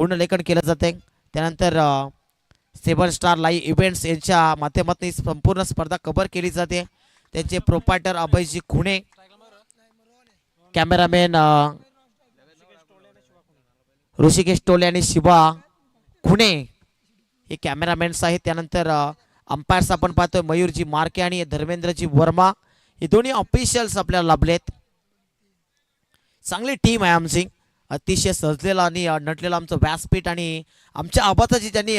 पूर्ण लेखन केलं जाते। त्यानंतर सेवन स्टार लाईव्ह इव्हेंट्स यांच्या माध्यमातून ही संपूर्ण स्पर्धा कव्हर केली जाते। त्यांचे प्रोपायटर अभयजी खुणे, कॅमेरामॅन ऋषिकेश टोले आणि शिवा खुणे हे कॅमेरामॅन्स आहेत। त्यानंतर अंपायर्स आपण पाहतोय मयूरजी मार्के आणि धर्मेंद्रजी वर्मा, हे दोन्ही ऑफिशियल्स आपल्याला लाभलेत। चांगली टीम आहे आमची, अतिशय सजलेला आणि नटलेला आमचं व्यासपीठ आणि आमच्या आबाताची ज्यांनी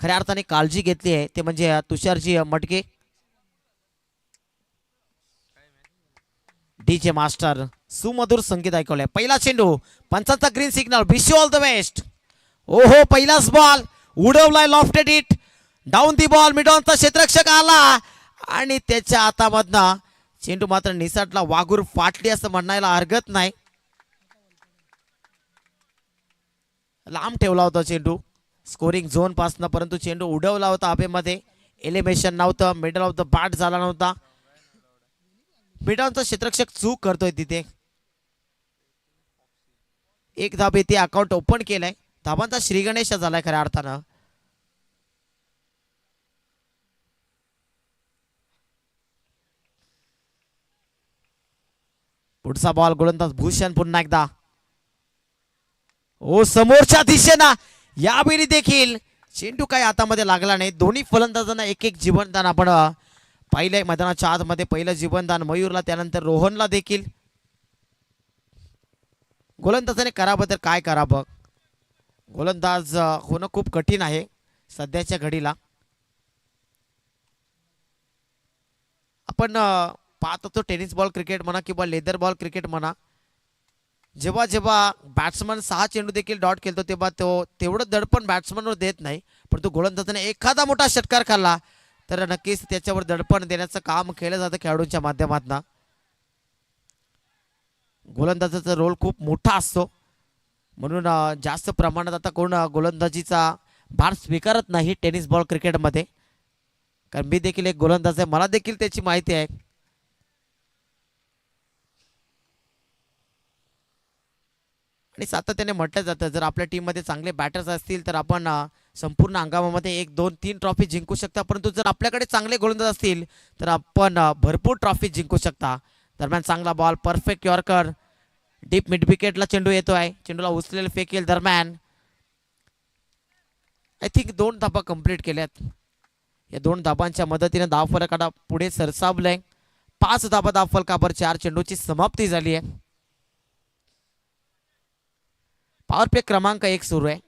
खऱ्या अर्थाने काळजी घेतली आहे ते म्हणजे तुषारजी मटके, डीजे मास्टर सुमधुर संगीत ऐकवलंय। पहिला चेंडू, पंचांचा green signal, wish you all the best. ओहो, पहिलाच बॉल उडवलाय, lofted it down the ball, मिडॉनचा क्षेत्ररक्षक आला आणि त्याच्या हातामधनं चेंडू मात्र निसटला, वाघूर फाटली असं म्हणायला हरकत नाही। लांब ठेवला होता चेंडू स्कोरिंग झोन पासून, परंतु चेंडू उडवला होता हवेमध्ये, एलिमिनेशन नव्हतं, मिडल ऑफ द बॅट झाला नव्हता। मिडॉनचा क्षेत्ररक्षक चूक करतोय तिथे, एक धाब येते, अकाउंट ओपन केलंय, धाबांचा श्रीगणेश झालाय खऱ्या अर्थानं। पुढचा बॉल गोलंदाज भूषण पुन्हा एकदा, ओ समोरच्या दिशेनं यावेळी देखील चेंडू काही हातामध्ये लागला नाही। दोन्ही फलंदाजांना एक एक जीवनदान आपण पाहिलंय मैदानाच्या आतमध्ये, पहिलं जीवनदान मयूरला, त्यानंतर रोहनला देखील। गोलंदाजाने करावं तर काय करावं, गोलंदाज होणं खूप कठीण आहे सध्याच्या घडीला। आपण पाहत होतो टेनिस बॉल क्रिकेट म्हणा किंवा लेदर बॉल क्रिकेट म्हणा, जेव्हा जेव्हा बॅट्समन 6 चेंडू देखील डॉट खेळतो तेव्हा तो तेवढं दडपण बॅट्समनवर देत नाही, परंतु गोलंदाजाने एखादा मोठा षटकार खाल्ला तर नक्कीच त्याच्यावर दडपण देण्याचं काम केलं जातं खेळाडूंच्या माध्यमातून। गोलंदाजाचा रोल खूप मोठा असतो, म्हणून जास्त प्रमाणात आता कोण गोलंदाजीचा भार स्वीकारत नाही टेनिस बॉल क्रिकेटमध्ये, कारण मी देखील एक गोलंदाज आहे, मला देखील त्याची माहिती आहे। आणि सातत्याने म्हटलं जातं जर आपल्या टीममध्ये चांगले बॅटर्स असतील तर आपण संपूर्ण हंगामामध्ये 1 2 3 ट्रॉफी जिंकू शकता, परंतु जर आपल्याकडे चांगले गोलंदाज असतील तर आपण भरपूर ट्रॉफी जिंकू शकता। दरम्यान चांगला ball, perfect yorker, deep mid विकेटला चेंडू येतोय, चेंडूला उचलेल फेकेल दरम्यान आय थिंक 2 धाबा कंप्लीट केल्यात। या 2 धाबांच्या मदतीने धाव फलकाला पुढे सरसावलंय, 5 धाबा धाव फलकावर 4 चेंडूची समाप्ती झाली आहे। पॉवर प्ले क्रमांक 1 सुरू आहे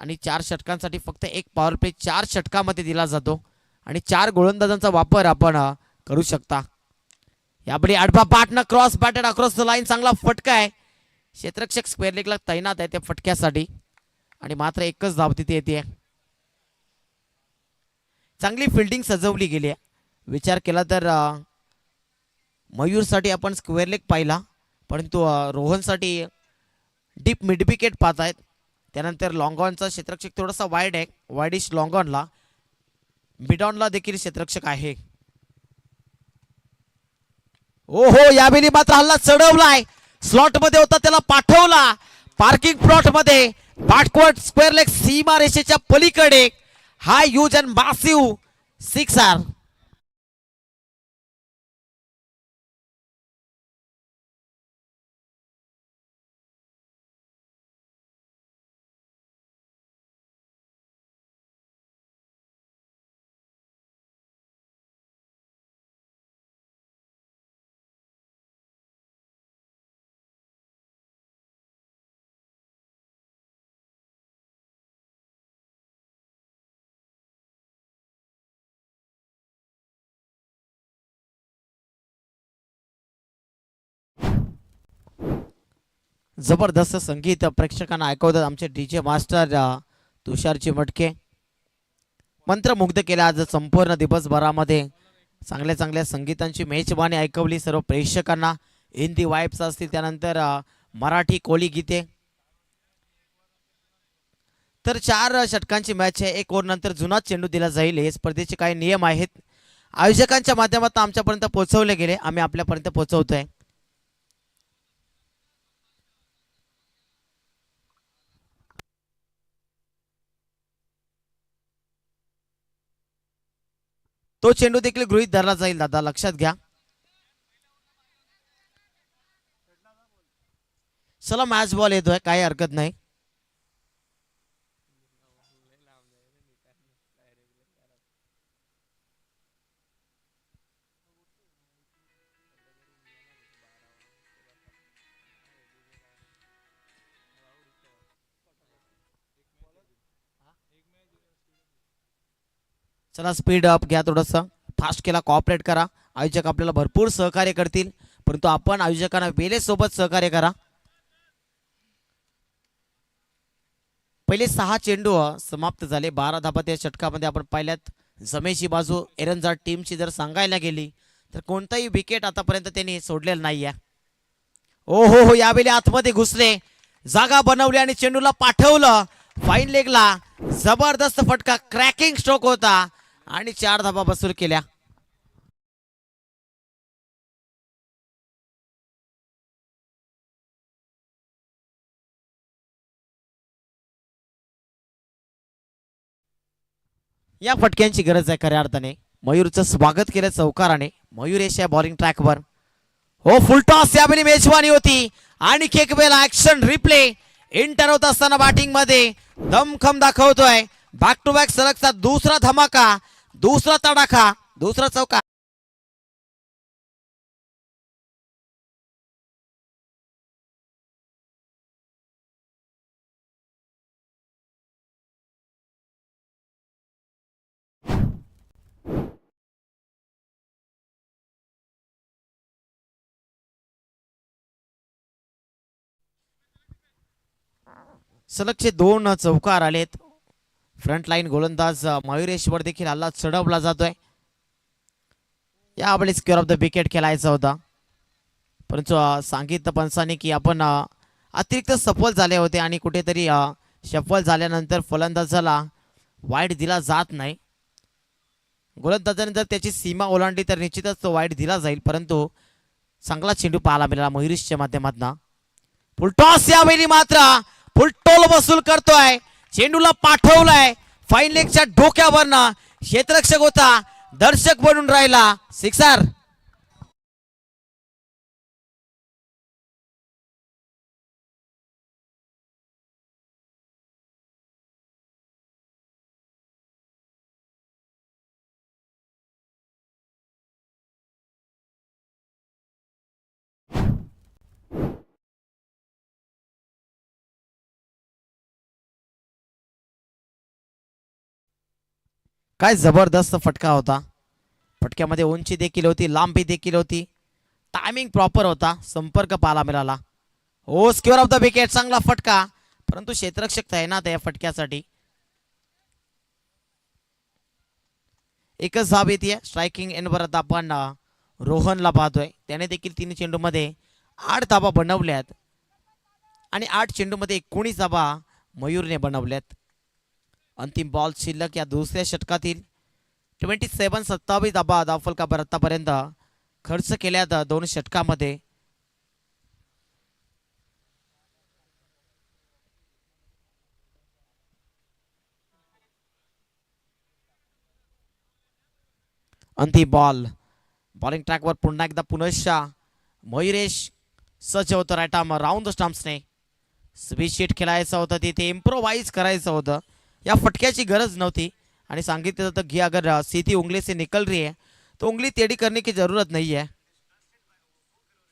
आणि 4 षटकांसाठी फक्त एक पॉवर प्ले 4 षटकामध्ये दिला जातो आणि 4 गोलंदाजांचा वापर आपण करू शकता। यापुढे आडवा बॅटनं cross batted across the line, चांगला फटका आहे, क्षेत्ररक्षक स्क्वेअर लेगला तैनात आहे त्या फटक्यासाठी आणि मात्र एकच धाव तिथे येते। चांगली फिल्डिंग सजवली गेली आहे, विचार केला तर मयूरसाठी आपण स्क्वेअर लेग पाहिला, परंतु रोहनसाठी डीप मिड विकेट पाहत आहेत। त्यानंतर लॉंग ऑनचा क्षेत्ररक्षक थोडासा वाईड आहे, वाईडिश लॉंग ऑनला, मिड ऑनला देखील क्षेत्ररक्षक आहे। ओहो, यावेळी मात्र हल्ला चढवलाय, स्लॉट मध्ये होता त्याला पाठवला पार्किंग प्लॉट मध्ये, बॅकवर्ड स्क्वेअर लेग सीमा रेषेच्या पलीकडे, हाय ह्यूज अँड मॅसिव्ह सिक्सर। जबरदस्त संगीत प्रेक्षकांना ऐकवतात आमचे डीजे मास्टर तुषारजी मटके, मंत्रमुग्ध केला आज संपूर्ण दिवसभरामध्ये, चांगल्या चांगल्या संगीतांची मेजबानी ऐकवली सर्व प्रेक्षकांना, हिंदी वाइब्स असतील, त्यानंतर मराठी कोळी गीते। तर 4 षटकांची मॅच आहे, 1 ओव्हर नंतर जुना चेंडू दिला जाईल, हे स्पर्धेचे काही नियम आहेत, आयोजकांच्या माध्यमातून आमच्यापर्यंत पोहोचवले गेले, आम्ही आपल्यापर्यंत पोहोचवतोय। तो चेंडू देखील गृहीत धरला जाईल दादा, लक्षात घ्या. चला मॅच बॉल येतोय, काही हरकत नाही. चला स्पीड अप घ्या, थोडस फास्ट केला, कॉपरेट करा. आयोजक आपल्याला भरपूर सहकार्य करतील, परंतु आपण आयोजकांना वेळेसोबत सहकार्य करा. पहिले 6 चेंडू समाप्त झाले, 12 धाबा त्या षटकामध्ये आपण पाहिल्यात. जमेची बाजू एरंजाड टीमची जर सांगायला गेली तर कोणताही विकेट आतापर्यंत त्यांनी सोडलेला नाहीये. ओ हो, यावेळी आतमध्ये घुसले, जागा बनवली आणि चेंडूला पाठवलं फाईन लेगला. जबरदस्त फटका, क्रॅकिंग स्ट्रोक होता आणि 4 धाबा वसूल केल्या. या फटक्यांची गरज आहे खऱ्या अर्थाने. मयूरचं स्वागत केलं चौकाराने. मयूरेश या बॉलिंग ट्रॅकवर. हो, फुल टॉस यावेळी मेजवानी होती आणि केकवेल ऍक्शन रिप्ले. इंटर होत असताना बॅटिंग मध्ये दमखम दाखवतोय. बॅक टू बॅक सलगचा दुसरा धमाका, दुसरा तडाखा, दुसरा चौका. सलगचे 2 चौकार आलेत. फ्रंट लाईन गोलंदाज मयुरेशवर देखील हल्ला चढवला जातोय. यावेळी स्क्वेअर ऑफ द विकेट खेळायचा होता, परंतु सांगितलं पंचांनी की आपण अतिरिक्त सफल झाले होते आणि कुठेतरी सफल झाल्यानंतर फलंदाजाला वाईट दिला जात नाही. गोलंदाजाने जर त्याची सीमा ओलांडली तर निश्चितच तो वाईट दिला जाईल, परंतु चांगला चेंडू पाहायला मिळाला मयुरेशच्या माध्यमातून. फुलटॉस यावेळी मात्र फुलटोल वसूल करतोय. चेंडूला पाठवलाय फाईन लेगच्या डोक्यावरनं. क्षेत्ररक्षक होता, दर्शक बनून राहिला. सिक्सर. काय जबरदस्त फटका होता. फटक्यामध्ये उंची देखील होती, लांबी देखील होती, टायमिंग प्रॉपर होता, संपर्क पाहायला मिळाला. ओ, स्क्वेअर ऑफ द विकेट, चांगला फटका, परंतु क्षेत्ररक्षक तैनात आहे या फटक्यासाठी. एकच धाव येते स्ट्रायकिंग एंडवर. आता आपण रोहनला पाहतोय, त्याने देखील 3 चेंडूमध्ये 8 धाबा बनवल्यात आणि 8 चेंडूमध्ये 19 धाबा मयूरने बनवल्यात. अंतिम बॉल शिल्लक या दुसऱ्या षटकातील. 27 धाबा धावफलकावर आतापर्यंत खर्च केल्यात 2 षटकामध्ये. अंतिम बॉल. बॉलिंग ट्रॅकवर पुन्हा एकदा पुनश्चा मयुरेश सज्ज होतं. राईट आर्म राऊंड द स्टंप्सने. स्विच शीट खेळायचं होतं, तिथे इम्प्रोवाइज करायचं होतं. या फटक्याची गरज नव्हती आणि सांगितलं होतं की अगर सीधी उंगली से निकल रही है तो उंगली टेढ़ी करने की जरूरत नहीं है.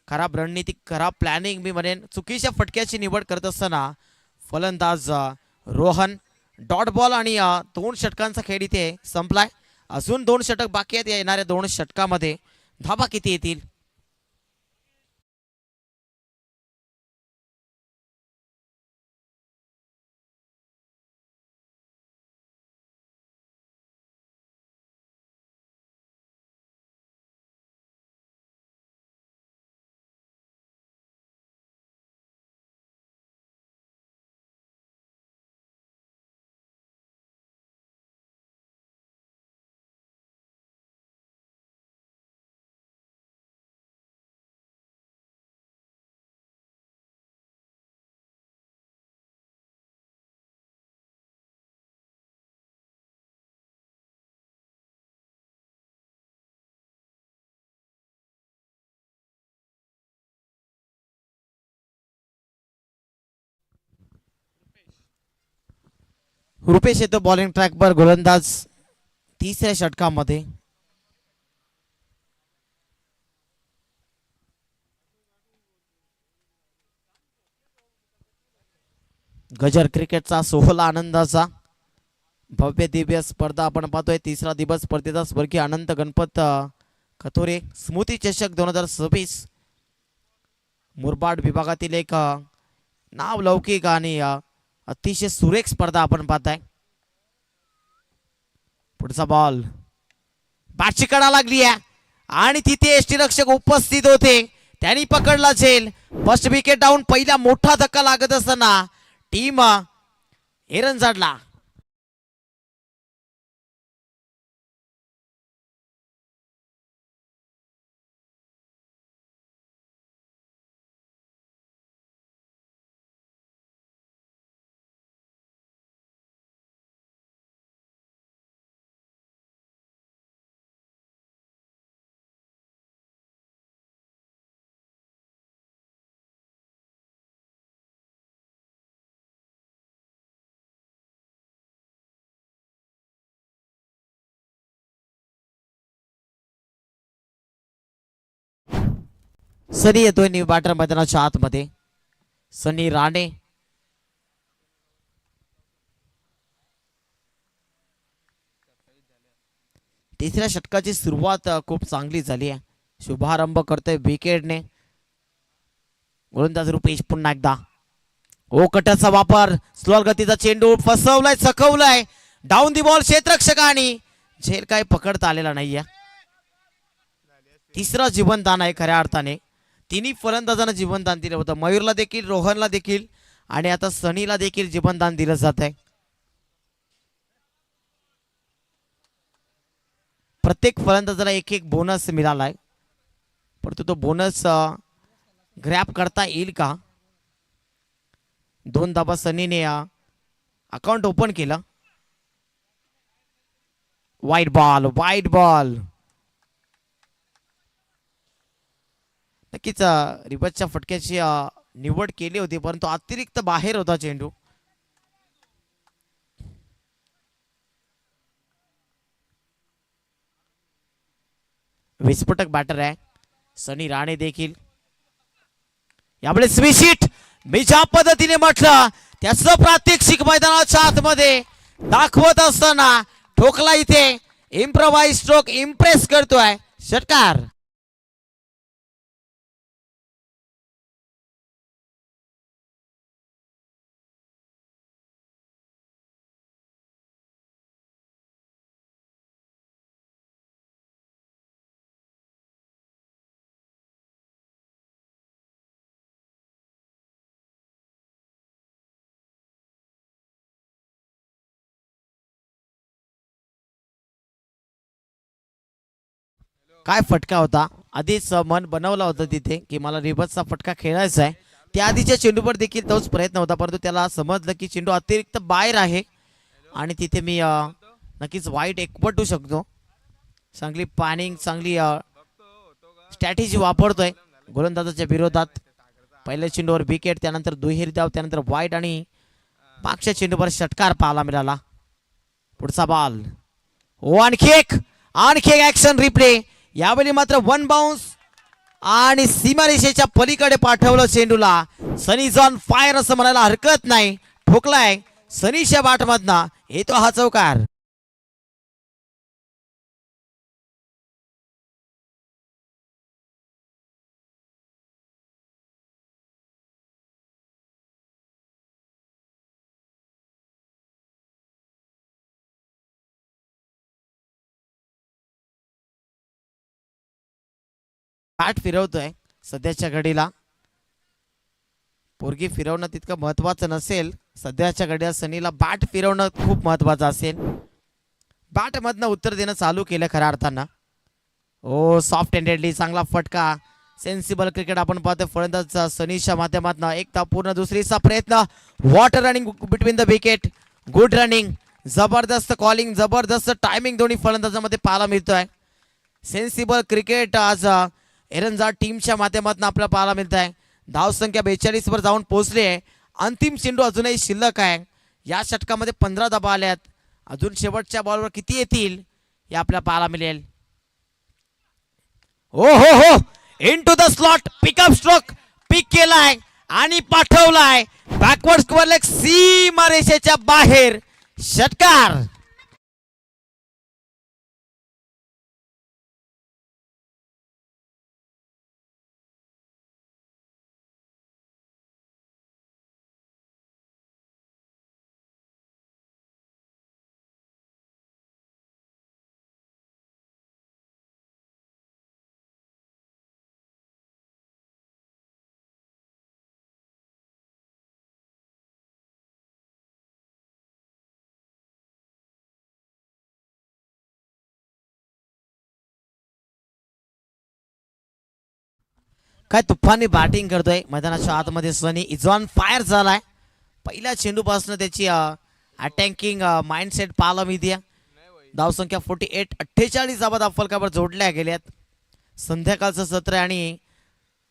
खराब रणनीती, खराब प्लॅनिंग मी म्हणेन. चुकीच्या फटक्याची निवड करत असताना फलंदाज रोहन. डॉट बॉल आणि 2 षटकांचा खेळ इथे संपलाय. अजून 2 षटक बाकी आहेत. या येणाऱ्या 2 षटकामध्ये धाबा किती येतील रुपेश येतो बॉलिंग ट्रॅकवर गोलंदाज तिसऱ्या षटकामध्ये. गजर क्रिकेटचा सोहळा आनंदाचा भव्य दिव्य स्पर्धा आपण पाहतोय. तिसरा दिवस स्पर्धेचा स्वर्गीय अनंत गणपत कथोरे स्मृती चषक 2026 मुरबाड विभागातील एक नावलौकिक आणि अतिशय सुरेख स्पर्धा आपण पाहताय. पुढचा बॉल बॅटची कडा लागली आहे आणि तिथे यष्टीरक्षक उपस्थित होते, त्यांनी पकडला झेल. First wicket down. पहिला मोठा धक्का लागत असताना टीम एरन जाडला. सनी येतोय न्यू बॅटर मैदानाच्या आतमध्ये. सनी राणे तिसऱ्या षटकाची सुरुवात खूप चांगली झाली आहे. शुभारंभ करतोय विकेटने गोलंदाज रुपेश. पुन्हा एकदा ओ कटाचा वापर. स्लोअर गतीचा चेंडू फसवलाय, चकवलाय. Down the ball. क्षेत्ररक्षकाने झेल काय पकडता आलेला नाहीये. तिसरा जीवनदान आहे खऱ्या अर्थाने. तिन्ही फलंदाजांना जीवनदान दिलं होतं. मयूरला देखील, रोहनला देखील आणि आता सनीला देखील जीवनदान दिलं जात आहे. प्रत्येक फलंदाजाला एक एक बोनस मिळालाय, परंतु तो बोनस ग्रॅब करता येईल का? 2 धाबा सनीने अकाउंट ओपन केलं. वाईट बॉल, वाईट बॉल. नक्कीच रिवर्सच्या फटक्याची निवड केली होती, परंतु अतिरिक्त बाहेर होता चेंडू. विस्फोटक बॅटर आहे सनी राणे देखील. यावेळेस स्विशिट मी ज्या पद्धतीने म्हटलं त्याचं प्रात्यक्षिक मैदानाच्या आतमध्ये दाखवत असताना ठोकला इथे. इम्प्रोवाइज स्ट्रोक इम्प्रेस करतोय. षटकार. काय फटका होता. आधीच मन बनवला होता तिथे की मला रिव्हर्सचा फटका खेळायचा आहे. त्या आधीच्या चेंडूवर देखील तोच प्रयत्न होता, परंतु त्याला समजलं की चेंडू अतिरिक्त बाहेर आहे आणि तिथे मी नक्कीच वाईट एकवटू शकतो. चांगली प्लॅनिंग, चांगली स्ट्रॅटेजी वापरतोय गोलंदाजाच्या विरोधात. पहिल्या चेंडूवर विकेट, त्यानंतर दुहेरी धाव, त्यानंतर वाईट आणि मागच्या चेंडूवर षटकार पाहायला मिळाला. पुढचा बॉल. ओ आणखी एक ऍक्शन रिप्ले. यावेळी मात्र 1 बाउन्स आणि सीमारेषेच्या पलीकडे पाठवलं चेंडूला. सनी ऑन फायर असं म्हणायला हरकत नाही. ठोकलाय सनीच्या बॅटमधनं. येतो हा चौकार. बॅट फिरवतोय सध्याच्या घडीला. पोरगी फिरवणं तितकं महत्वाचं नसेल. सध्याच्या घडीला सनीला बॅट फिरवणं खूप महत्वाचं असेल. बॅट मधनं उत्तर देणं चालू केलं खऱ्या अर्थानं. ओ सॉफ्ट हँडेडली चांगला फटका. सेन्सिबल क्रिकेट आपण पाहतोय. फलंदाज सनीच्या माध्यमातून एक धाव पूर्ण. दुसरीचा प्रयत्न. Water running between the wicket. Good running. जबरदस्त कॉलिंग, जबरदस्त टायमिंग दोन्ही फलंदाजांमध्ये पाहायला मिळतोय. सेन्सिबल क्रिकेट आज एरंजा टीमच्या माध्यमातून आपल्याला पाहायला मिळत आहे. धावसंख्या 42 वर जाऊन पोहोचली आहे. अंतिम चेंडू अजूनही शिल्लक आहे. या षटकामध्ये 15 धाबा आल्यात. अजून शेवटच्या बॉलवर किती येतील हे आपल्याला पाहायला मिळेल. हो हो हो, into the slot, pickup stroke pick केलाय आणि पाठवलाय बॅकवर्ड स्क्वेअर लेग सीमा रेषेच्या बाहेर. षटकार. काय तुफानी बॅटिंग करतोय मैदानाच्या आतमध्ये सनी. इज ऑन फायर झालाय. पहिल्या चेंडूपासून त्याची अटॅकिंग माइंडसेट पाहायला मिळते. धावसंख्या 48, 48 धाबा फलकावर जोडल्या गेल्यात. संध्याकाळचं सत्र आणि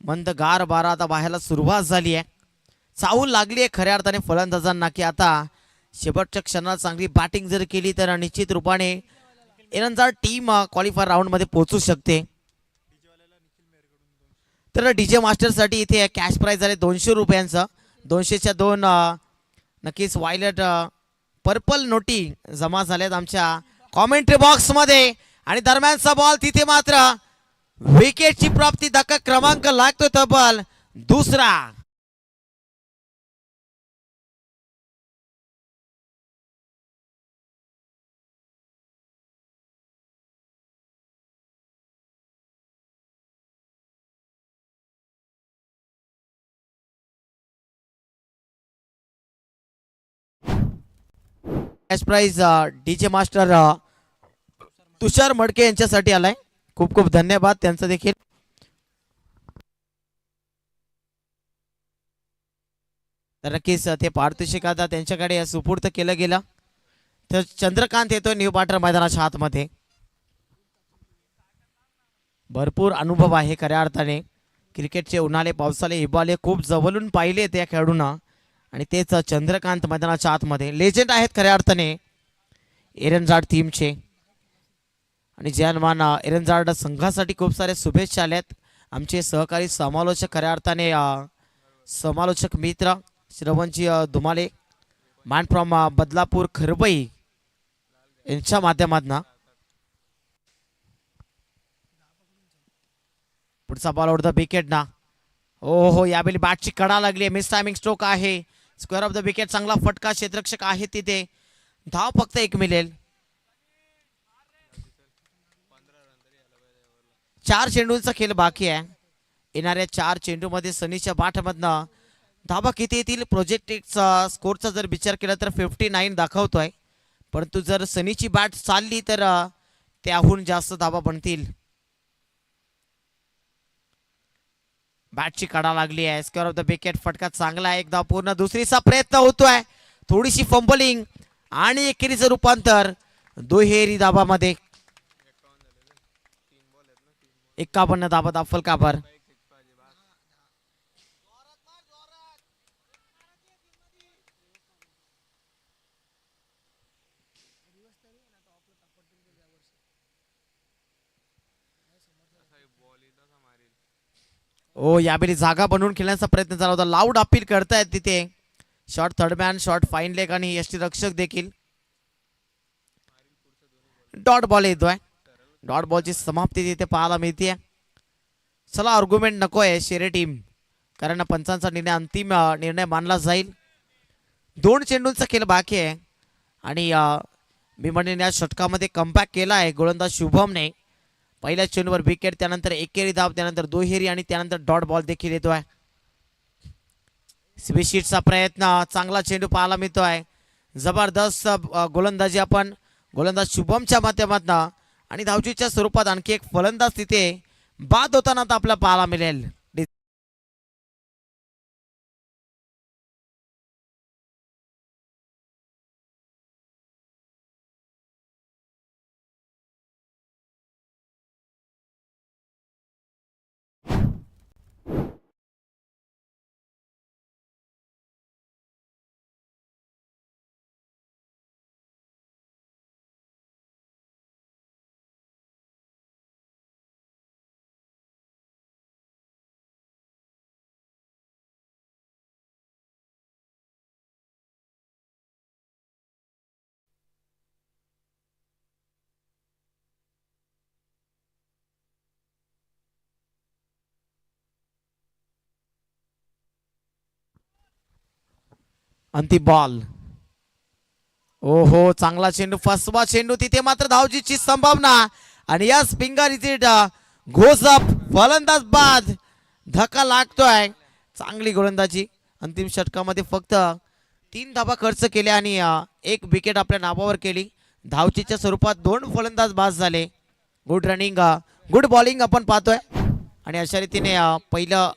मंद गार बारा आता बाहेरला सुरुवात झाली आहे. चाहूल लागली आहे खऱ्या अर्थाने फलंदाजांना की आता शेवटच्या क्षणात चांगली बॅटिंग जर केली तर निश्चित रूपाने एरंजाड टीम क्वालिफायर राऊंडमध्ये पोहोचू शकते. तर डीजे मास्टरसाठी इथे कॅश प्राइज झाले 200 रुपयांचं. 200च्या 2 नक्कीच वायलेट पर्पल नोटी जमा झाल्यात आमच्या कॉमेंट्री बॉक्समध्ये. आणि दरम्यानचा बॉल तिथे मात्र विकेटची प्राप्ती. धक्का क्रमांक लागतो तब्बल दुसरा. कॅश प्राइज डीजे मास्टर तुषार मडके यांच्यासाठी आलाय. खूप खूप धन्यवाद त्यांचं देखील. तर नक्कीच ते पारितोषिक आता त्यांच्याकडे सुपूर्द केलं गेलं. तर चंद्रकांत येतोय न्यू पाटर मैदानाच्या आतमध्ये. भरपूर अनुभव आहे खऱ्या अर्थाने. क्रिकेटचे उन्हाळे पावसाळे हिवाळे खूप जवळून पाहिले त्या खेळाडूंना. आणि तेच चंद्रकांत मैदानाच्या आतमध्ये लेजेंड आहेत खऱ्या अर्थाने एरंजाड टीमचे. आणि जयमान एरंजाड संघासाठी खूप सारे शुभेच्छा आल्यात. आमचे सहकारी समालोचक खऱ्या अर्थाने समालोचक मित्र श्रवणजी धुमाले मॅन फ्रॉम बदलापूर खरबई यांच्या माध्यमातून. पुढचा बॉल आउट द विकेट ना. हो हो, यावेळी बॅटची कडा लागली. मिस टायमिंग स्ट्रोक आहे. Square of the wicket. चांगला फटका. क्षेत्ररक्षक आहे तिथे. धाव फक्त 1 मिळेल. 4 चेंडूंचा खेळ बाकी आहे. येणाऱ्या 4 चेंडूमध्ये सनीच्या बाटमधनं धाबा किती येतील. प्रोजेक्टेड स्कोरचा जर विचार केला तर 59 दाखवतोय. परंतु जर सनीची बॅट चालली तर त्याहून जास्त धाबा बनतील. बॅटची कडा लागली आहे. Square of the wicket. फटका चांगला आहे. एकदा पूर्ण. दुसरीचा प्रयत्न होतोय. थोडीशी फंबलिंग आणि एकेरीचं रूपांतर दुहेरी धाबामध्ये. 51 धाबा दाफल काबर. ओ यावेळी जागा बनवून खेळण्याचा प्रयत्न झाला होता. लाऊड अपील करतायत तिथे. Short third man, short fine leg आणि यष्टी रक्षक देखील. डॉट बॉल येतोय. डॉट बॉलची समाप्ती तिथे पाहायला मिळते. चला आर्ग्युमेंट नको आहे शेरे टीम, कारण पंचांचा निर्णय अंतिम निर्णय मानला जाईल. 2 चेंडूंचा खेळ बाकी आहे. आणि मी म्हणेन या षटकामध्ये कमबॅक केला आहे गोलंदाज शुभमने. पहिल्या चेंडूवर विकेट, त्यानंतर एकेरी धाव, त्यानंतर दुहेरी आणि त्यानंतर डॉट बॉल देखील येतोय. स्वीशीटचा प्रयत्न. चांगला चेंडू पाहायला मिळतोय. जबरदस्त गोलंदाजी आपण गोलंदाज शुभमच्या माध्यमातून. आणि धावचीच्या स्वरूपात आणखी एक फलंदाज तिथे बाद होताना आपल्याला पाहायला मिळेल. अंतिम बॉल. ओहो चांगला चेंडू फसवा चेंडू तिथे मात्र धावजीची संभावना आणि या स्पिंगर इथे घोसप फलंदाज बाद धक्का लागतोय. चांगली गोलंदाजी. अंतिम षटकामध्ये फक्त 3 धावा खर्च केल्या आणि 1 विकेट आपल्या नावावर केली. धावचीच्या स्वरूपात 2 फलंदाज बाद झाले. गुड रनिंग गुड बॉलिंग आपण पाहतोय आणि अशा रीतीने पहिलं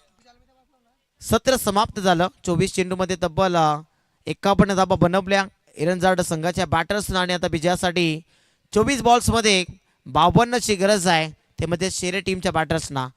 सत्र समाप्त झालं. 24 चेंडूमध्ये तब्बल 51 धावा बनवल्या इरंजाड संघाच्या बॅटर्सना आणि आता विजयासाठी 24 बॉल्समध्ये 52 ची गरज आहे ते मध्ये शेरे टीमच्या बॅटर्सना.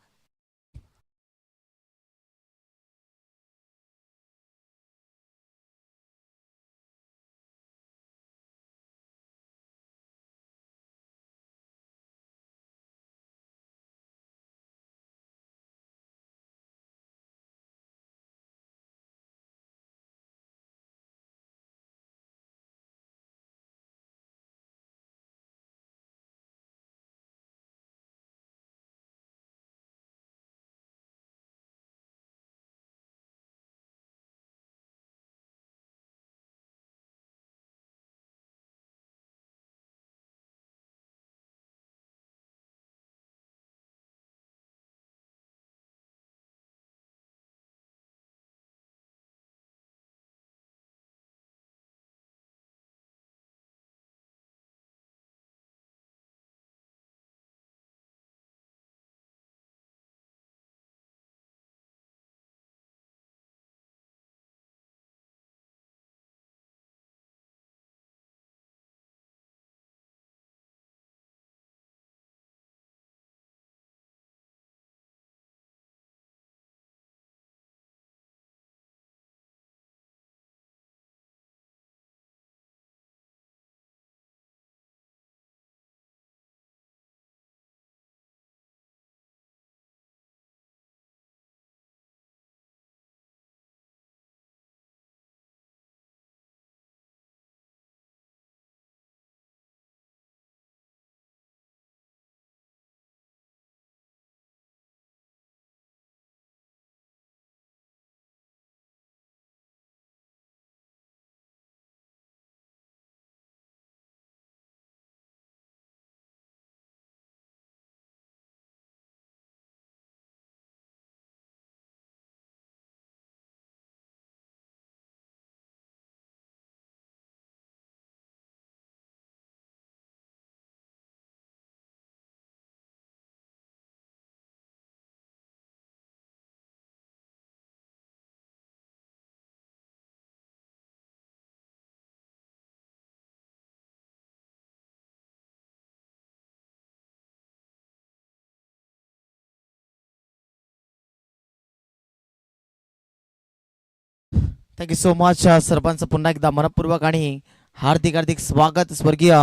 Thank you so much sarpanch. पुन्हा एकदा मनपूर्वक आणि हार्दिक हार्दिक स्वागत. स्वर्गीय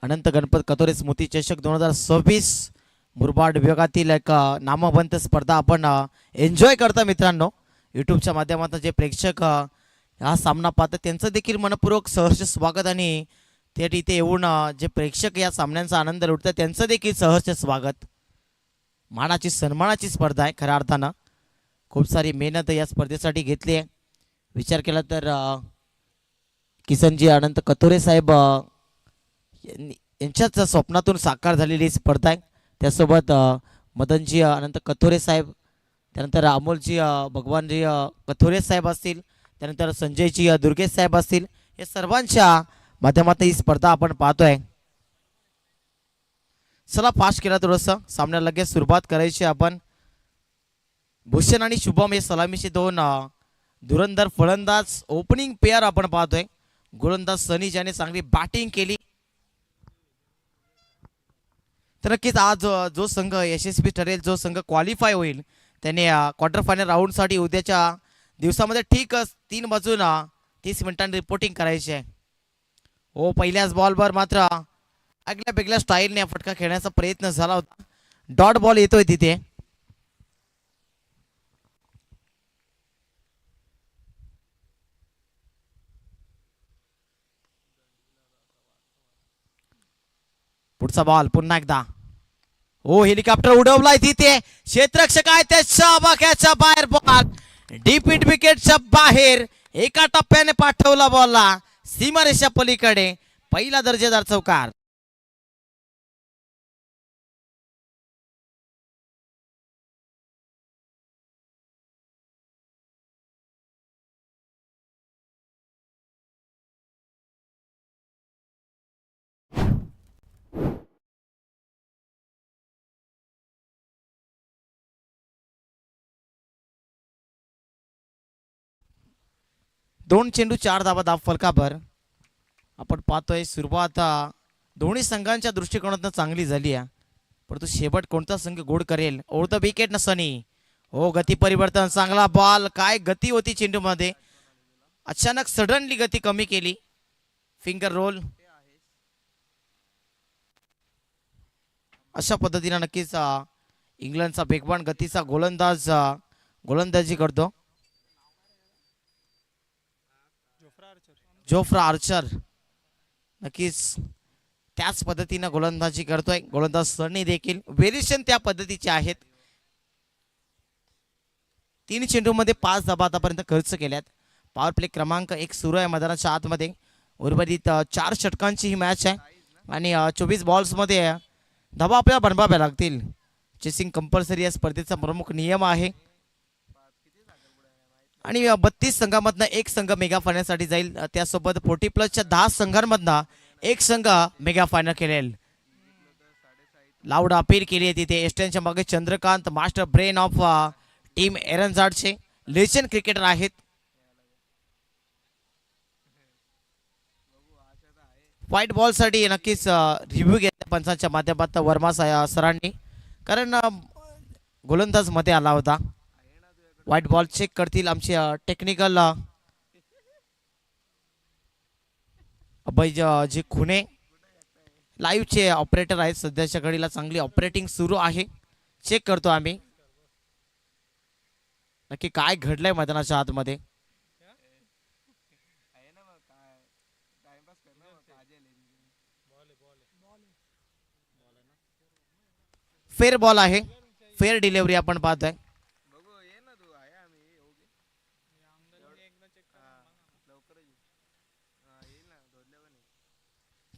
अनंत गणपत कतोरे स्मृती चषक 2026 मुरबाड विभागातील एक नामवंत स्पर्धा आपण एन्जॉय करता मित्रांनो. यूट्यूबच्या माध्यमातून जे प्रेक्षक हा सामना पाहतात त्यांचं देखील मनपूर्वक सहर्ष स्वागत आणि थेट इथे येऊन जे प्रेक्षक या सामन्यांचा आनंद लुटतात त्यांचं देखील सहर्ष स्वागत. मानाची सन्मानाची स्पर्धा आहे खऱ्या अर्थानं. खूप सारी मेहनत या स्पर्धेसाठी घेतली आहे. विचार केला तर किसनजी अनंत कतोरे साहेब यांच्याच स्वप्नातून साकार झालेली स्पर्धा आहे. त्यासोबत मदनजी अनंत कथोरे साहेब, त्यानंतर अमोलजी भगवानजी कथोरे साहेब असतील, त्यानंतर संजयजी दुर्गेश साहेब असतील. या सर्वांच्या माध्यमातून ही स्पर्धा आपण पाहतोय. चला फास्ट केला थोडंसं. सामन्याला लगेच सुरुवात करायची आपण. भूषण आणि शुभम हे सलामीचे 2 धुरंधर फलंदाज ओपनिंग पेअर आपण पाहतोय. गोलंदाज सनी ज्याने चांगली बॅटिंग केली. तर नक्कीच आज जो संघ यशस्वी ठरेल, जो संघ क्वालिफाय होईल त्याने क्वार्टर फायनल राऊंडसाठी उद्याच्या दिवसामध्ये ठीक 3 वाजून 30 मिनिटांनी रिपोर्टिंग करायची आहे. हो, पहिल्याच बॉलवर मात्र आगल्या वेगळ्या स्टाईलने फटका खेळण्याचा प्रयत्न झाला होता. डॉट बॉल येतोय तिथे. पुढचा बॉल पुन्हा एकदा. हो, हेलिकॉप्टर उडवलाय तिथे. क्षेत्ररक्षक आहे त्याच्या आवाक्याच्या बाहेर बॉल डीप मिड विकेटच्या बाहेर. एका टप्प्याने पाठवला बॉलला सीमारेषा पलीकडे, पहिला दर्जेदार चौकार. दोन चेंडू 4 धावा धाव फलकावर. आपण पाहतोय सुरुवात दोन्ही संघांच्या दृष्टिकोनातून चांगली झाली आहे, परंतु शेवट कोणता संघ गोड करेल. ओव्हर द विकेट न सनी. हो, गती परिवर्तन, चांगला बॉल. काय गती होती चेंडू मध्ये, अचानक सडनली गती कमी केली. Finger roll. अशा पद्धतीने नक्कीच इंग्लंडचा वेगवान गतीचा गोलंदाज गोलंदाजी करतो. जोफ्रा आर्चर नक्कीच त्याच पद्धतीने गोलंदाजी करतोय. गोलंदाज सनी देखील व्हेरिएशन त्या पद्धतीचे आहेत. 3 चेंडूमध्ये 5 धावा आतापर्यंत खर्च केल्यात. पॉवर प्ले क्रमांक 1 सुरू आहे मैदानाच्या आतमध्ये. उर्वरित 4 षटकांची ही मॅच आहे आणि 24 बॉल्समध्ये धावा आपल्याला बनवाव्या लागतील. चेसिंग कंपल्सरी या स्पर्धेचा प्रमुख नियम आहे आणि 32 संघांमधनं एक संघ मेगा फायनलसाठी जाईल. त्यासोबत 40+ 10 संघांमधनं एक संघ मेगा फायनल खेळेल. लाऊड अपील केली आहे तिथे. एस्टनच्या मागे Chandrakant, master brain of team एरनझाडचे लेजंड क्रिकेटर आहेत. व्हाईट बॉल साठी नक्कीच रिव्ह्यू घेतला पंचांच्या माध्यमातून वर्मा सरांनी, कारण गोलंदाज मध्ये आला होता. व्हाईट बॉल चेक करतील आमचे टेक्निकल अभय जे खुने लाईव्हचे ऑपरेटर आहेत. सध्याच्या घडीला चांगली ऑपरेटिंग सुरू आहे. चेक करतो आम्ही नक्की काय घडलंय मैदानाच्या आतमध्ये. फेअर बॉल आहे, फेअर डिलिव्हरी आपण पाहतोय.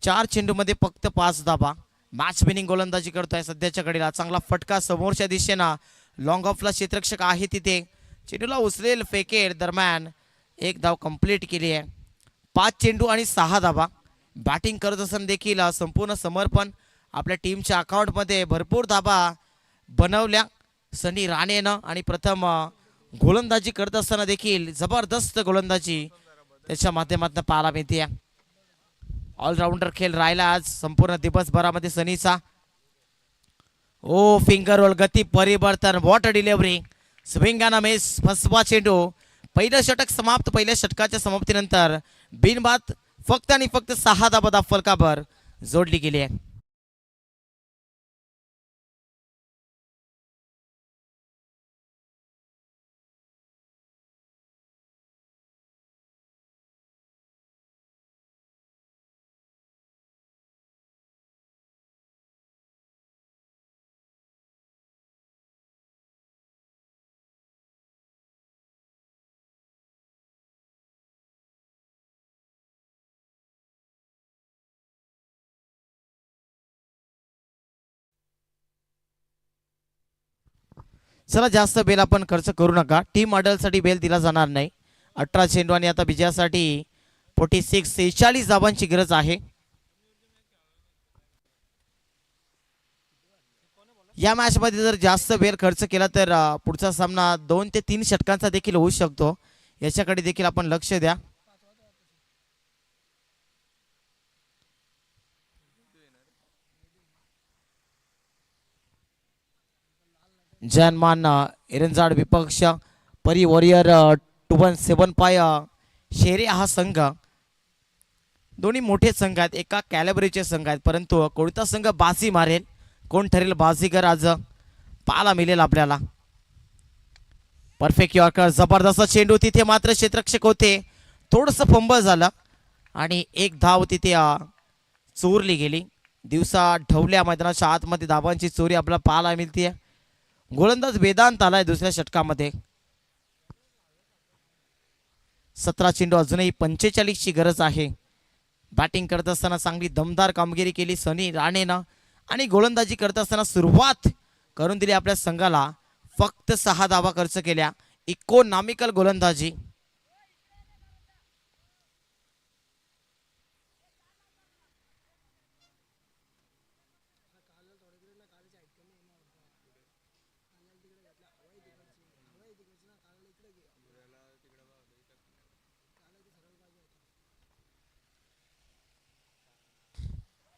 4 चेंडूमध्ये फक्त 5 धावा. मॅच विनिंग गोलंदाजी करतोय सध्याच्या घडीला. चांगला फटका समोरच्या दिशेनं. लॉंग ऑफला क्षेत्ररक्षक आहे तिथे. चेंडूला उचलेल फेकेल दरम्यान एक धाव कंप्लीट केली आहे. 5 चेंडू आणि 6 धावा. बॅटिंग करत असताना देखील संपूर्ण समर्पण. आपल्या टीमच्या अकाउंटमध्ये भरपूर धावा बनवल्या सनी राणेनं आणि प्रथम गोलंदाजी करत असताना देखील जबरदस्त गोलंदाजी त्याच्या माध्यमातून पाहायला मिळते. ऑलराऊंडर खेळ राहिला आज संपूर्ण दिवसभरामध्ये सनीचा. ओ फिंगर रोल, गती परिवर्तन, water delivery, swing and miss, फसवा चेंडू. पहिलं षटक समाप्त. पहिल्या षटकाच्या समाप्तीनंतर बिनबाद फक्त आणि फक्त 6 धावा फलकावर जोडली गेली आहे. चला, जास्त बेल आपण खर्च करू नका. टीम ऑर्डरसाठी बेल दिला जाणार नाही. 18 चेंडू आणि आता विजयासाठी 46 धावांची गरज आहे. या मॅच मध्ये जर जास्त बेल खर्च केला तर पुढचा सामना 2 ते 3 षटकांचा देखील होऊ शकतो. याच्याकडे देखील आपण लक्ष द्या. जनमान एरनझाड विपक्ष परी वॉरियर 217 शेरे हा संघ. दोन्ही मोठे संघ आहेत, एका कॅलेबरीचे संघ आहेत, परंतु कोणता संघ बाजी मारेल, कोण ठरेल बाजीगर आज पाहायला मिळेल आपल्याला. परफेक्ट यॉर्कर, जबरदस्त चेंडू. तिथे मात्र क्षेत्ररक्षक होते, थोडंसं फंबल झालं आणि एक धाव तिथे चोरली गेली. दिवसा ढवल्या मैदानाच्या आतमध्ये धावांची चोरी आपल्याला पाहायला मिळते. गोलंदाज वेदांत आलाय दुसऱ्या षटकामध्ये. 17 चेंडू अजूनही 45 ची गरज आहे. बॅटिंग करत असताना चांगली दमदार कामगिरी केली सनी राणेनं आणि गोलंदाजी करत असताना सुरुवात करून दिली आपल्या संघाला. फक्त 6 धावा खर्च केल्या. इकॉनॉमिकल गोलंदाजी.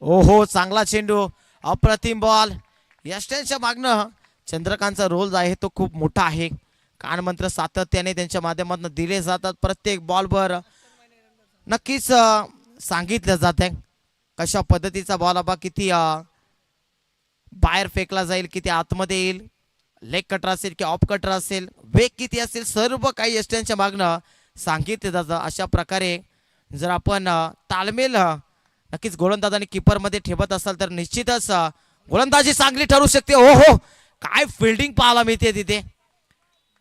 ओहो चांगला चेंडू, अप्रतिम बॉल. यष्ट्यांच्या मागणं चंद्रकांतचा रोल आहे तो खूप मोठा आहे. कानमंत्र सातत्याने त्यांच्या माध्यमातून दिले जातात. प्रत्येक बॉलवर नक्कीच सांगितलं जात आहे कशा पद्धतीचा बॉल बा किती बाहेर फेकला जाईल, किती आतमध्ये येईल, लेग कटर असेल की ऑफ कटर असेल, वेग किती असेल, सर्व काही यष्ट्यांच्या मागणं सांगितलं जातं. अशा प्रकारे जर आपण ताळमेळ नक्कीच गोलंदाज आणि कीपरमध्ये ठेवत असाल तर निश्चितच गोलंदाजी चांगली ठरू शकते. हो हो काय फिल्डिंग पाहायला मिळते तिथे.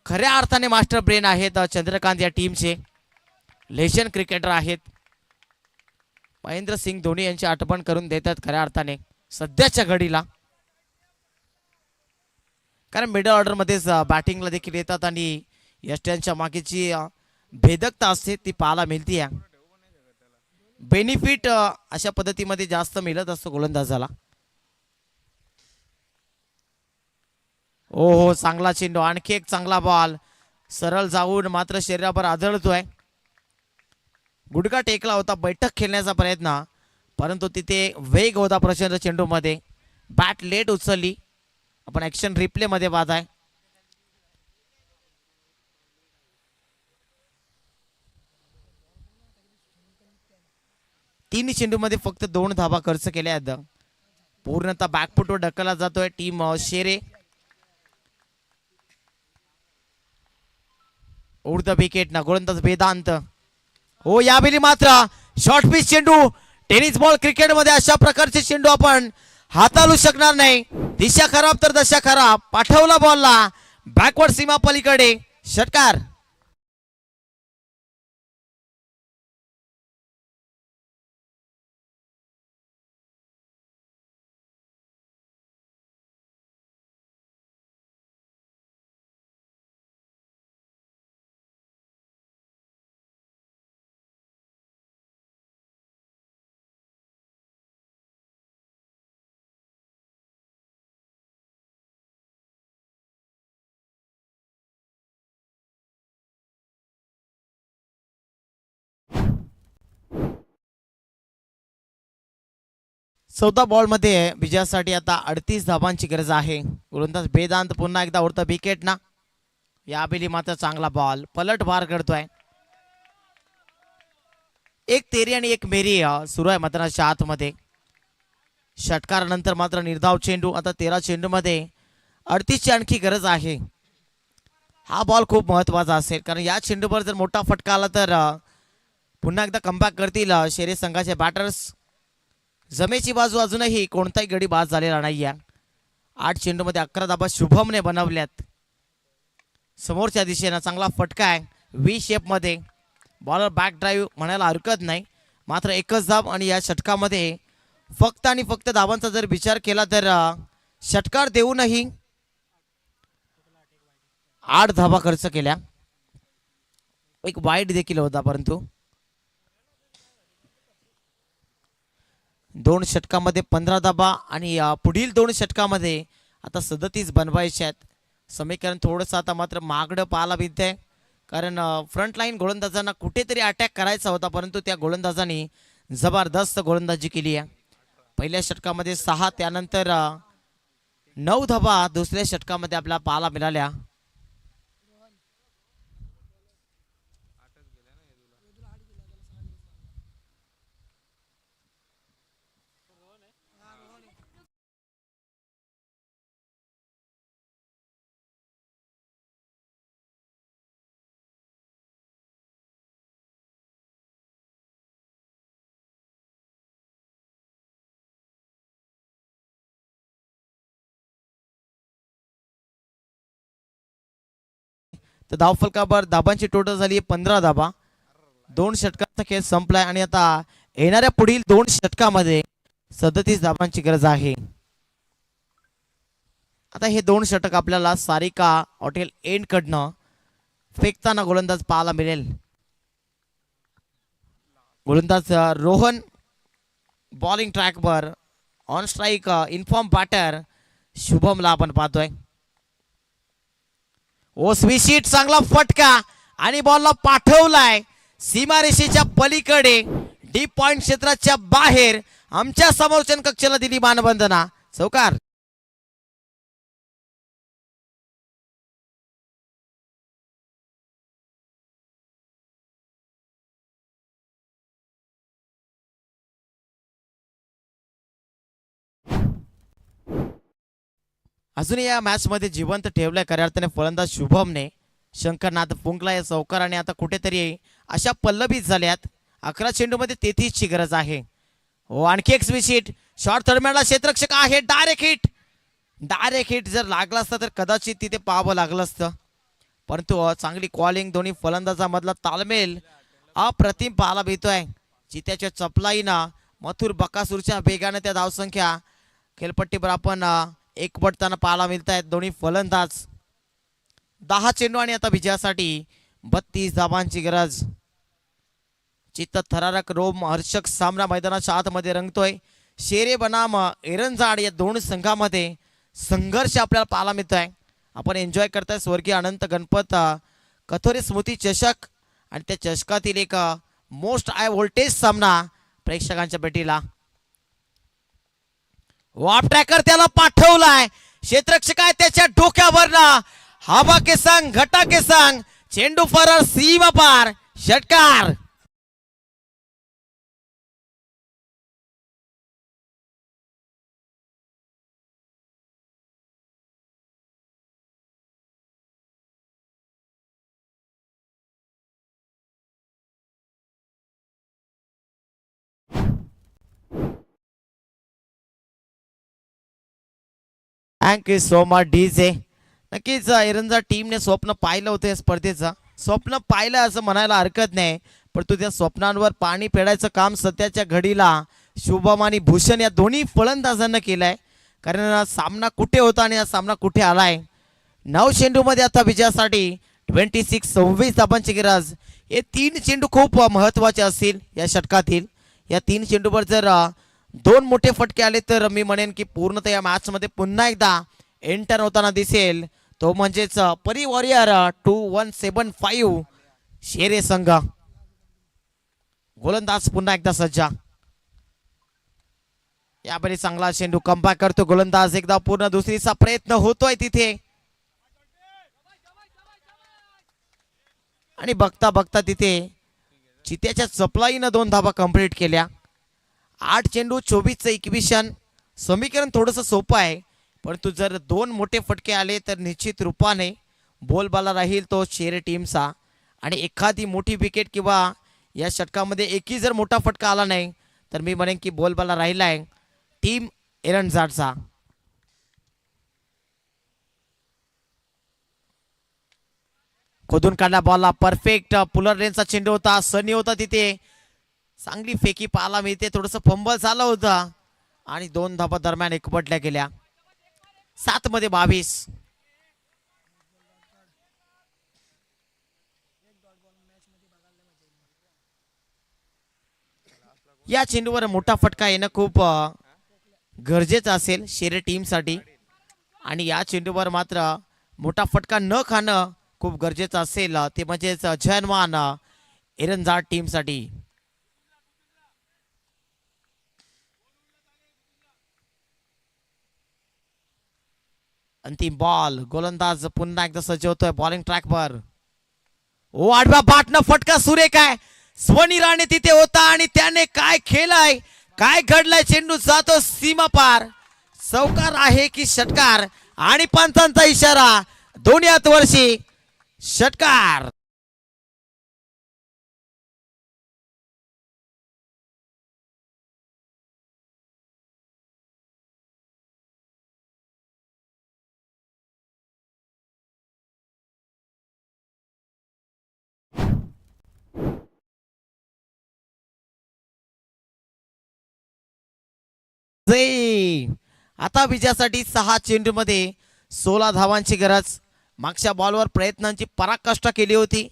खऱ्या अर्थाने मास्टर ब्रेन आहेत चंद्रकांत या टीमचे. लेजंड क्रिकेटर आहेत. महेंद्र सिंग धोनी यांची आठवण करून देतात खऱ्या अर्थाने सध्याच्या घडीला. कारण मिडल ऑर्डरमध्येच बॅटिंगला देखील येतात आणि यष्ट्यांच्या मागेची भेदकता असते ती पाहायला मिळते. बेनिफिट अशा पद्धतीमध्ये जास्त मिळत असतो गोलंदाजाला. ओहो चांगला चेंडू, आणखी एक चांगला बॉल. सरळ जाऊन मात्र शरीरावर आदळतोय. गुडघा टेकला होता बैठक खेळण्याचा प्रयत्न, परंतु तिथे वेग होता प्रचंड चेंडूमध्ये. बॅट लेट उचलली. आपण ऍक्शन रिप्ले मध्ये पाहताय. तीन चेंडूमध्ये फक्त 2 धावा खर्च केल्या आहेत. पूर्णतः बॅकफुटवर ढकलला जातोय टीम शेरे. उडत विकेट ना गोलंदाज वेदांत. हो यावेळी मात्र शॉर्ट पिच चेंडू. टेनिस बॉल क्रिकेटमध्ये अशा प्रकारचे चेंडू आपण हाताळू शकणार नाही. दिशा खराब तर दशा खराब. पाठवला बॉलला बॅकवर्ड सीमा पलीकडे. षटकार. चौथा बॉल मध्ये विजयासाठी आता 38 धावांची गरज आहे. गोलंदाज वेदांत पुन्हा एकदा उडतं विकेट ना. यावेळी मात्र चांगला बॉल पलट वार करतोय. एक तेरी आणि एक मेरी सुरू आहे मैदानाच्या आतमध्ये. षटकारानंतर मात्र निर्धाव चेंडू. आता 13 चेंडू मध्ये 38 ची आणखी गरज आहे. हा बॉल खूप महत्वाचा असेल कारण या चेंडूवर जर मोठा फटका आला तर पुन्हा एकदा कमबॅक करतील शेरे संघाचे बॅटर्स. जमेची बाजू अजूनही कोणताही गडी बाद झालेला नाहीये. 8 चेंडूमध्ये 11 धाबा शुभमने बनवल्यात. समोरच्या दिशेनं चांगला फटका आहे व्ही शेप मध्ये. बॉलर बॅक ड्राईव्ह म्हणायला हरकत नाही. मात्र एकच धाब आणि या षटकामध्ये फक्त आणि फक्त धावांचा जर विचार केला तर षटकार देऊनही 8 धावा खर्च केल्या. एक वाईट देखील होता परंतु 2 षटकामध्ये 15 धाबा आणि पुढील 2 षटकामध्ये आता 37 बनवायचे आहेत. समीकरण थोडंसं आता मात्र मागडं पाहायला मिळतंय कारण फ्रंट लाईन गोलंदाजांना कुठेतरी अटॅक करायचा होता परंतु त्या गोलंदाजांनी जबरदस्त गोलंदाजी केली आहे. पहिल्या षटकामध्ये 6 त्यानंतर 9 धाबा दुसऱ्या षटकामध्ये आपल्याला पाहायला मिळाल्या. तर धावफलकावर धाबांची टोटल झाली 15 धाबा. 2 षटकांचा खेळ संपलाय आणि आता येणाऱ्या पुढील 2 षटकामध्ये 37 धावांची गरज आहे. आता हे 2 षटक आपल्याला सारिका हॉटेल एंड कडनं फेकताना गोलंदाज पाहायला मिळेल. गोलंदाज रोहन बॉलिंग ट्रॅकवर ऑन स्ट्राईक इन्फॉर्म बॅटर शुभमला आपण पाहतोय. ओसवीशीट चांगला फटका आणि बॉलला पाठवलाय सीमारेषेच्या पलीकडे डीप पॉइंट क्षेत्राच्या बाहेर. आमच्या समोरच्या कक्षेला दिली मानवंदना. चौकार. अजून या मॅच मध्ये जिवंत ठेवलंय खऱ्या अर्थाने फलंदाज शुभमने. शंकरनाथ फुंकला या चौकाराने आता कुठेतरी अशा पल्लवीत झाल्यात. 11 चेंडूमध्ये 33 ची गरज आहे. हो आणखी एक स्विच. शॉर्ट दरम्यानला क्षेत्ररक्षक आहे. डायरेक्ट हिट जर लागला असता तर कदाचित तिथे पाहावं लागलं असतं, परंतु चांगली कॉलिंग दोन्ही फलंदाजामधला ताळमेल अप्रतिम पाहायला मिळतोय. चित्याच्या चपलाईनं मथुर बकासूरच्या वेगाने त्या धावसंख्या खेळपट्टीवर आपण एकवटताना पाहायला मिळत आहेत. दोन्ही फलंदाज 10 चेंडू आणि आता विजयासाठी 32 धावांची गरज. चित्त थरारक रोम हर्षक सामना मैदानाच्या आतमध्ये रंगतोय. शेरे बनाम एरंजाड या दोन संघामध्ये संघर्ष आपल्याला पाहायला मिळतोय. आपण एन्जॉय करताय स्वर्गीय अनंत गणपत कथोरे स्मृती चषक आणि त्या चषकातील एक मोस्ट हाय व्होल्टेज सामना प्रेक्षकांच्या भेटीला. वॉप ट्रॅकर त्याला पाठवलाय. क्षेत्ररक्षक आहे त्याच्या डोक्यावरना. हवा के संग घटा के संग चेंडू फरार सीमा पार. षटकार. Thank you so much DJ. नक्कीच एरंजा टीमने स्वप्न पाहिलं होतं या स्पर्धेचं. स्वप्न पाहिलं असं म्हणायला हरकत नाही, परंतु त्या स्वप्नांवर पाणी फेडायचं काम सध्याच्या घडीला शुभम आणि भूषण या दोन्ही फलंदाजांना केलंय. कारण सामना कुठे होता आणि हा सामना कुठे आलाय. 9 चेंडूमध्ये आता विजयासाठी 26 धावांची गरज. हे 3 चेंडू खूप महत्वाचे असतील या षटकातील. या 3 चेंडूवर जर 2 मोठे फटके आले तर मी म्हणेन की पूर्णतः या मॅच मध्ये पुन्हा एकदा एंटर होताना दिसेल. तो म्हणजेच परी वॉरियर 2175 शेरे संघ. गोलंदाज पुन्हा एकदा सज्जा. यावेळी चांगला चेंडू कमबॅक करतो गोलंदाज. एकदा पूर्ण दुसरीचा प्रयत्न होतोय तिथे आणि बघता बघता तिथे चित्याच्या चपलाईनं 2 धावा कंप्लीट केल्या. 8 चेंडू 24चं इक्विशन. समीकरण थोडंसं सोपं आहे, परंतु जर 2 मोठे फटके आले तर निश्चित रूपाने बोलबाला राहील तो शेरे टीमचा. आणि एखादी मोठी विकेट किंवा या षटकामध्ये एकही जर मोठा फटका आला नाही तर मी म्हणेन की बोलबाला राहिलाय टीम एरंजाडचा. खोदून काढला बॉलला. परफेक्ट पुलर रेंजचा चेंडू होता. सनी होता तिथे. चांगली फेकी पाहायला मिळते. थोडंसं फंबल झालं होतं आणि 2 धावा दरम्यान एकवटल्या गेल्या. 7 मध्ये 22. या चेंडूवर मोठा फटका येणं खूप गरजेचं असेल शेरे टीमसाठी. आणि या चेंडूवर मात्र मोठा फटका न खाणं खूप गरजेचं असेल, ते म्हणजेच जयनमान एरंजाड टीमसाठी. अंतिम बॉल. गोलंदाज पुन्हा एकदा सज्ज होतोय बॉलिंग ट्रॅकवर. ओ आडव्या बाटनं फटका सुरेख आहे. स्वनी राणे तिथे होता आणि त्याने काय खेळाय, काय घडलाय. चेंडू जातो सीमा पार. चौकार आहे की षटकार. आणि पंचांचा इशारा. दोन्ही हातवरशी षटकार. जय. आता विजयासाठी 6 चेंडूमध्ये 16 धावांची गरज. मागच्या बॉलवर प्रयत्नांची पराकाष्ठा केली होती.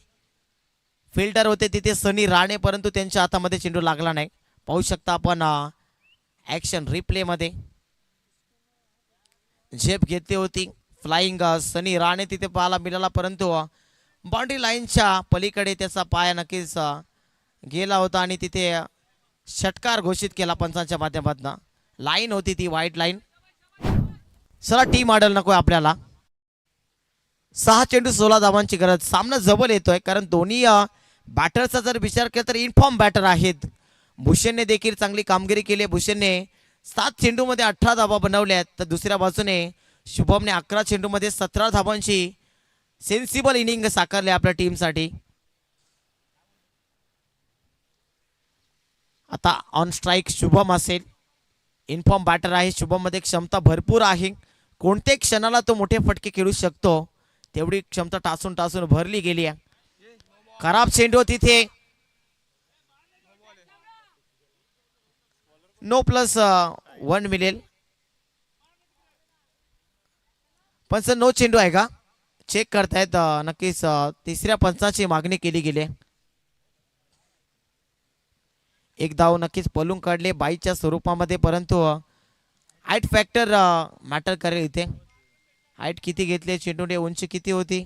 फिल्डर होते तिथे सनी राणे, परंतु त्यांच्या हातामध्ये चेंडू लागला नाही. पाहू शकता आपण ॲक्शन रिप्लेमध्ये झेप घेतली होती. फ्लाइंग सनी राणे तिथे पाहायला मिळाला, परंतु बाउंड्री लाईनच्या पलीकडे त्याचा पाय नक्कीच गेला होता आणि तिथे षटकार घोषित केला पंचांच्या माध्यमातून. लाईन होती ती वाईट लाईन. चला टीम ऑर्डर नको आपल्याला. 6 चेंडू 16 धावांची गरज. सामना जवळ येतोय कारण दोन्ही बॅटरचा जर विचार केला तर इनफॉर्म बॅटर आहेत. भूषणने देखील चांगली कामगिरी केली. भूषणने 7 चेंडूमध्ये 18 धावा बनवल्यात, तर दुसऱ्या बाजूने शुभमने 11 चेंडूमध्ये 17 धावांची सेन्सिबल इनिंग साकारली आपल्या टीमसाठी. आता ऑन स्ट्राईक शुभम असेल. इनफॉर्म बॅटर आहे. शुभम मध्ये क्षमता भरपूर आहे. कोणत्याही क्षणाला तो मोठे फटके खेळू शकतो, तेवढी क्षमता टासून टासून भरली गेली आहे. खराब चेंडू तिथे. नो प्लस 1 मिळेल. पण सर नो चेंडू आहे का चेक करतायत. नक्कीच तिसऱ्या पंचाची मागणी केली गेली. एक धाव नक्कीच पलून काढले बाईच्या स्वरूपामध्ये, परंतु हाईट फॅक्टर मॅटर करेल इथे. हाईट किती घेतली चेंडूने, उंची किती होती,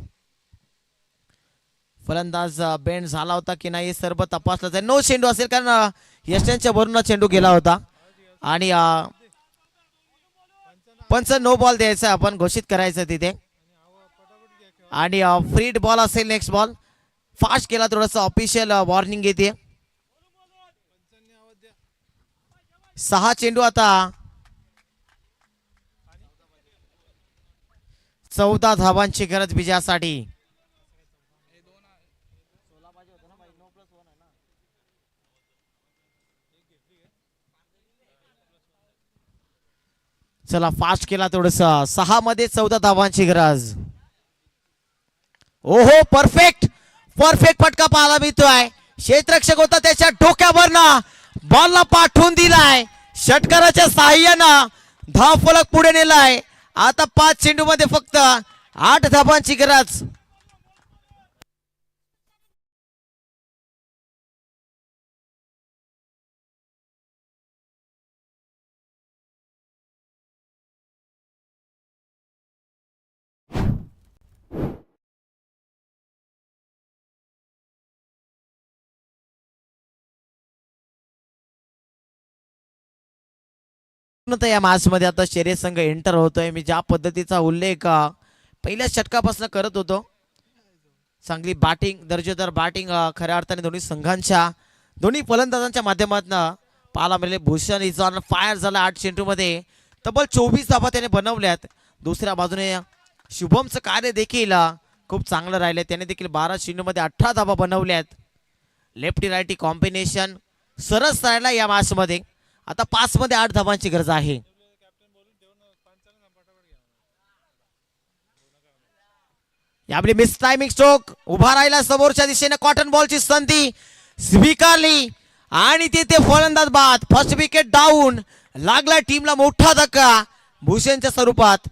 फलंदाज बेंड झाला होता की नाही हे सर्व तपासलं जाईल. नो चेंडू असेल कारण यशांच्या वरून चेंडू गेला होता आणि पंच नो बॉल द्यायचा आपण घोषित करायचं तिथे. आणि फ्रीड बॉल असेल नेक्स्ट बॉल. फास्ट केला थोडंसं ऑफिशियल वॉर्निंग येते. 6 चेंडू आता 14 धावांची गरज विजयासाठी. चला फास्ट केला थोडस. 6 मध्ये 14 धावांची गरज. ओहो परफेक्ट परफेक्ट फटका पाहायला मिळतोय. क्षेत्ररक्षक होता त्याच्या डोक्यावरनं बॉलला पाठवून दिलाय. षटकाराच्या साहाय्यानं धाव फलक पुढे नेलाय. आता 5 चेंडू मध्ये फक्त 8 धावांची गरज. या मॅच मध्ये आता शेरे संघ एंटर होतोय. मी ज्या पद्धतीचा उल्लेख पहिल्या षटकापासून करत होतो, चांगली बॅटिंग, दर्जेदार बॅटिंग खऱ्या अर्थाने दोन्ही संघांच्या दोन्ही फलंदाजांच्या माध्यमातून पाहायला मिळाले. भूषण इज ऑन फायर झाला. 8 चेंडू मध्ये तब्बल 24 धावा त्याने बनवल्यात. दुसऱ्या बाजूने शुभमचं कार्य देखील खूप चांगलं राहिलं. त्याने देखील 12 चेंडू मध्ये 18 धावा बनवल्यात. लेफ्टी राईटी कॉम्बिनेशन सरस राहिला या मॅच मध्ये. आता 5 मध्ये 8 धावांची गरज आहे. यावेळी मिस टायमिंग स्ट्रोक उभा राहिला. समोरच्या दिशेने कॉटन बॉलची संधी स्वीकारली आणि तिथे फलंदाज बाद. First wicket down. लागला टीमला मोठा धक्का भूषणच्या स्वरूपात.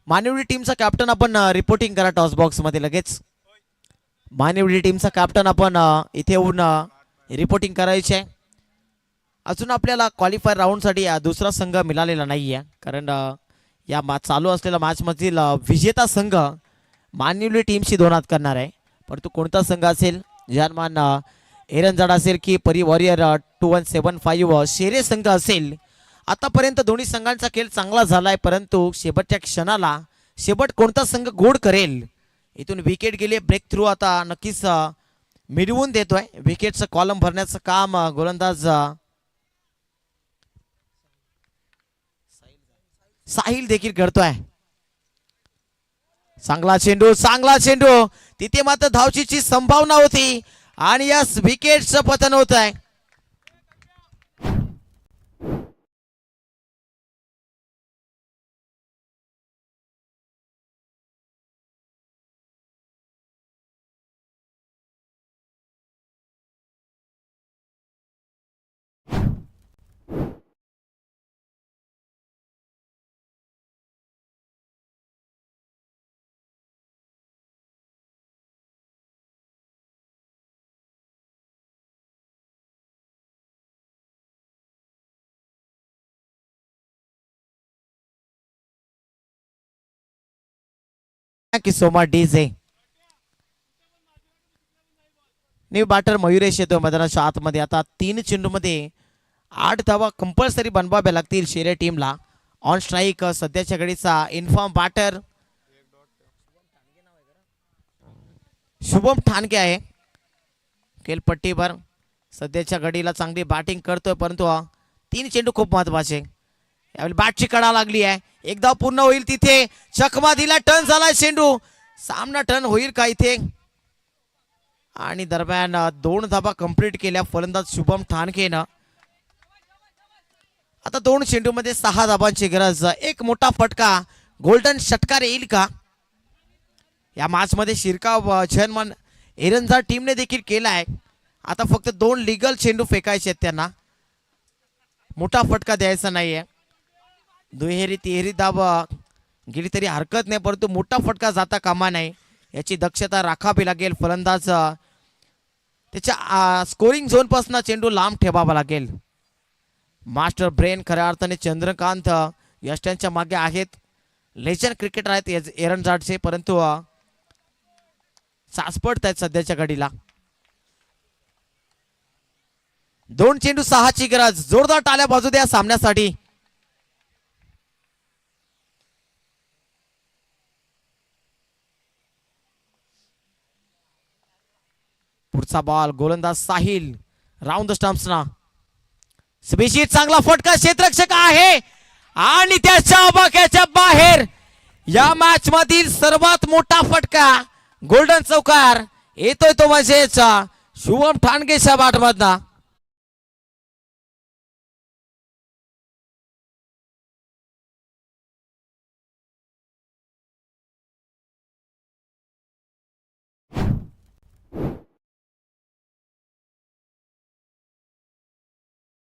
मानिवडी टीमचा कॅप्टन आपण रिपोर्टिंग करा टॉस बॉक्स मध्ये लगेच. मानिवडी टीमचा कॅप्टन आपण इथे येऊन रिपोर्टिंग करायची आहे. अजून आपल्याला क्वालिफायर राऊंडसाठी दुसरा संघ मिळालेला नाही आहे, कारण या चालू असलेल्या मॅच मधील विजेता संघ मानिवडी टीमशी 2 हात करणार आहे. परंतु कोणता संघ असेल, जानमान एरंजाड असेल की परी वॉरियर 2175 शेरे संघ असेल. आतापर्यंत दोन्ही संघांचा खेळ चांगला झालाय, परंतु शेवटच्या क्षणाला शेवट कोणता संघ गोड करेल. इथून विकेट गेले. ब्रेक थ्रू आता नक्कीच मिळवून देतोय. विकेटचं कॉलम भरण्याचं काम गोलंदाज साहिल देखील करतोय. चांगला चेंडू तिथे मात्र धावचीची संभावना होती आणि या विकेटचं पतन होत आहे. की सोमा डीजे न्यू बॅटर मयुरेश येतो मैदानाच्या आतमध्ये. आता 3 चेंडूमध्ये 8 धावा कंपल्सरी बनवाव्या लागतील शेरे टीमला. ऑन स्ट्राईक सध्याच्या घडीचा इन्फॉर्म बॅटर शुभम ठाणके आहे. केलपट्टीवर सध्याच्या घडीला चांगली बॅटिंग करतोय, परंतु 3 चेंडू खूप महत्वाचे. यावेळी बॅटची कडा लागली आहे. एकदा पूर्ण होईल तिथे चकमा दिला, टर्न झाला चेंडू. सामना टर्न होईल का इथे? आणि दरम्यान 2 धाबा कंप्लीट केल्या फलंदाज शुभम ठाणकेनं. आता 2 चेंडूमध्ये 6 धाबांची गरज. एक मोठा फटका, गोल्डन षटकार येईल का? या मॅच मध्ये शिरकाव जर्मन एरंजाड टीमने देखील केला आहे. आता फक्त 2 लीगल चेंडू फेकायचे आहेत त्यांना. मोठा फटका द्यायचा नाहीये. दुहेरी तिहेरी धाब गेली तरी हरकत नाही, परंतु मोठा फटका जाता कामा नाही याची दक्षता राखावी लागेल. फलंदाज त्याच्या स्कोरिंग झोन पासून चेंडू लांब ठेवावा लागेल. मास्टर ब्रेन खऱ्या अर्थाने चंद्रकांत यष्ट्यांच्या मागे आहेत. लेजंड क्रिकेटर आहेत एरंजाडचे, परंतु सासपडत आहेत सध्याच्या घडीला. 2 चेंडू 6 ची गरज. जोरदार टाळ्या बाजू द्या सामन्यासाठी. पुढचा बॉल गोलंदाज साहिल राऊंड द स्टंप्स ना. स्पेशी चांगला फटका, क्षेत्ररक्षक आहे आणि त्याच्या बाक्याच्या बाहेर. या मॅच मधील सर्वात मोठा फटका, गोल्डन चौकार येतोय तो म्हणजेच शुभम ठाणकेच्या बॅटमधना.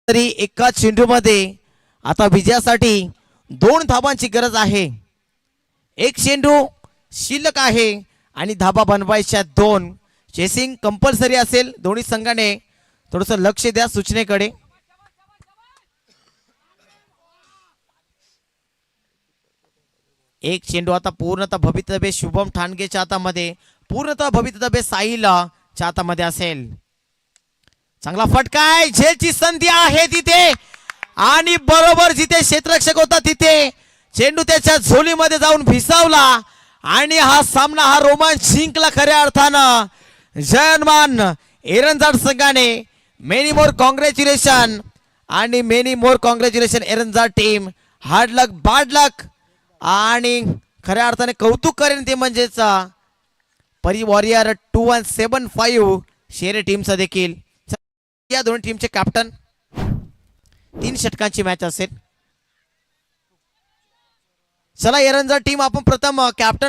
तरी एका चेंडूमध्ये आता विजयासाठी 2 धाबांची गरज आहे. एक चेंडू शिल्लक आहे आणि धाबा बनवायच्या 2. चेसिंग कंपल्सरी असेल. दोन्ही संघाने थोडस लक्ष द्या सूचनेकडे. एक चेंडू आता पूर्णतः भवितव्य शुभम ठाणकेच्या हातामध्ये, पूर्णतः भवितव्य साहिलच्या हातामध्ये असेल. चांगला फटका आहे, झेलची संधी आहे तिथे आणि बरोबर जिथे क्षेत्ररक्षक होता तिथे चेंडू त्याच्या झोलीमध्ये जाऊन भिसावला आणि हा सामना, हा रोमांच जिंकला खऱ्या अर्थानं जयमान एरंजाड संघाने. मेनी मोर कॉंग्रॅच्युलेशन आणि मेनी मोर कॉंग्रॅच्युलेशन एरंजाड team. Hard luck, bad luck आणि खऱ्या अर्थाने कौतुक करेन ते म्हणजेच परी वॉरियर 2175 शेरे टीमचा देखील. या दोन्ही टीमचे कॅप्टन. 3 षटकांची मॅच असेल. चला एरंजाड टीम आपण प्रथम कॅप्टन